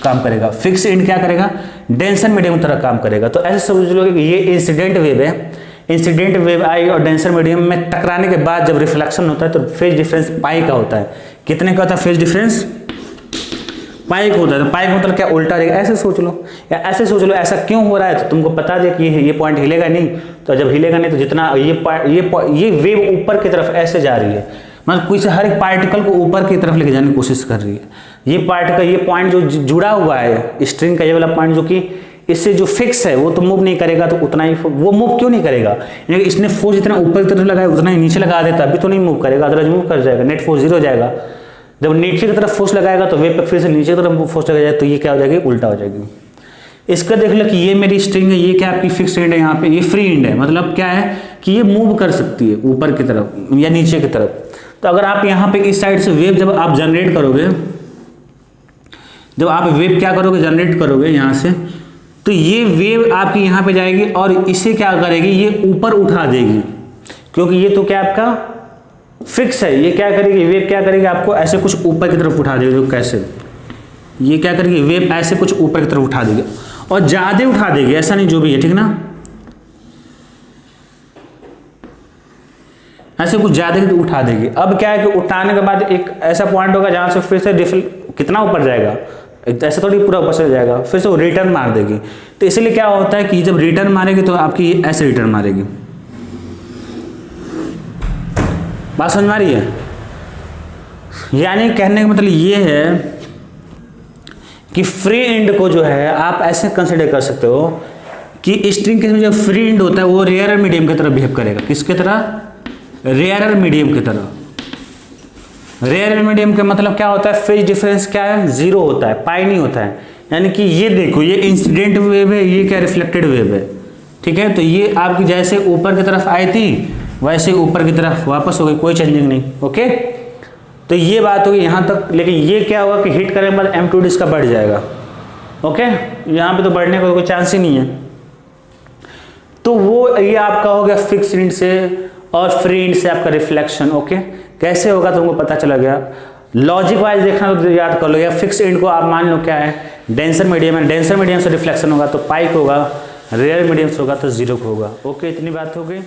काम करेगा। फिक्स एंड क्या करेगा, डेंसर मीडियम की तरफ काम करेगा। तो ऐसे समझ लो कि ये इंसिडेंट वेव है, इंसिडेंट वेव आई और डेंसर मीडियम में टकराने के बाद जब रिफ्लेक्शन होता है तो फेज डिफरेंस पाई का होता है। कितने का होता है फेज डिफरेंस, पाई का होता है। तो पाई का मतलब क्या, उल्टा रहेगा। ऐसे सोच लो या ऐसे सोच लो, ऐसा क्यों हो रहा है, तो तुमको पता है कि ये पॉइंट हिलेगा नहीं। तो जब हिलेगा नहीं तो जितना ये वेव ऊपर की तरफ ऐसे जा रही है, मतलब कुछ हर एक पार्टिकल को ऊपर की तरफ लेके जाने की कोशिश कर रही है। ये पार्टिकल, ये पॉइंट जो जुड़ा हुआ है स्ट्रिंग का, ये वाला पॉइंट जो कि इससे जो फिक्स है वो तो मूव नहीं करेगा, तो उतना ही वो मूव क्यों नहीं करेगा, क्योंकि इसने फोर्स जितना ऊपर की तरफ लगाया उतना ही नीचे लगा देता, अभी तो नहीं मूव करेगा, अदरवाइज मूव कर जाएगा, नेट फोर्स 0 हो जाएगा। जब नीचे की तरफ फोर्स लगाएगा तो वेव पे फिर से नीचे की तरफ फोर्स लगा जाएगा, तो ये क्या हो जाएगी, उल्टा हो जाएगी। इसका देख लो कि ये मेरी स्ट्रिंग है, ये क्या आपकी फिक्स एंड है, यहाँ पे ये फ्री एंड है, मतलब क्या है कि ये मूव कर सकती है ऊपर की तरफ या नीचे की तरफ। तो अगर आप यहाँ पे इस साइड से वेव जब आप जनरेट करोगे, जब आप वेव क्या करोगे, जनरेट करोगे यहाँ से, तो ये वेव आपकी यहाँ पे जाएगी और इसे क्या करेगी, ये ऊपर उठा देगी, क्योंकि ये तो क्या आपका फिक्स है। ये क्या करेगी, वेव क्या करेगी, आपको ऐसे कुछ ऊपर की तरफ उठा देगी। कैसे, ये क्या करेगी, वेव ऐसे कुछ ऊपर की तरफ उठा देगी और ज्यादा उठा देगी, ऐसा नहीं जो भी है, ठीक ना, ऐसे कुछ ज्यादा उठा देगी। अब क्या है कि उठाने के बाद एक ऐसा पॉइंट होगा जहां से फिर से कितना ऊपर जाएगा, ऐसे थोड़ी पूरा ऊपर चला जाएगा, फिर से वो रिटर्न मार देगी। तो इसलिए क्या होता है कि जब रिटर्न मारेगी तो आपकी ऐसे रिटर्न मारेगी। बात समझ में आ रही है, यानी कहने का मतलब ये है कि फ्री एंड को जो है आप ऐसे कंसिडर कर सकते हो कि स्ट्रिंग के जो फ्री एंड होता है वो रेयरर मीडियम की तरह बिहेव करेगा। किसके तरह? रेयरर मीडियम की तरह। रेयरर मीडियम का मतलब क्या होता है? फेज डिफरेंस क्या है? जीरो होता है, पाई नहीं होता है। यानी कि ये देखो, ये इंसिडेंट वेव है, ये क्या रिफ्लेक्टेड वेव है, ठीक है। तो ये आपकी जैसे ऊपर की तरफ आई थी वैसे ऊपर की तरफ वापस हो गई, कोई चेंजिंग नहीं। ओके, तो ये बात होगी यहाँ तक। लेकिन ये क्या होगा कि हिट करने के बाद M2 इसका बढ़ जाएगा। ओके, यहाँ पे तो बढ़ने का कोई चांस ही नहीं है। तो वो ये आपका हो गया फिक्स इंड से और फ्री इंड से आपका रिफ्लेक्शन। ओके, कैसे होगा तुमको पता चला गया। लॉजिक वाइज देखना तो याद कर लो। या फिक्स इंड को आप मान लो क्या है? डेंसर मीडियम है, डेंसर मीडियम से रिफ्लेक्शन होगा तो पाई को होगा, रेयर मीडियम से होगा तो जीरो को होगा। ओके, इतनी बात हो गई।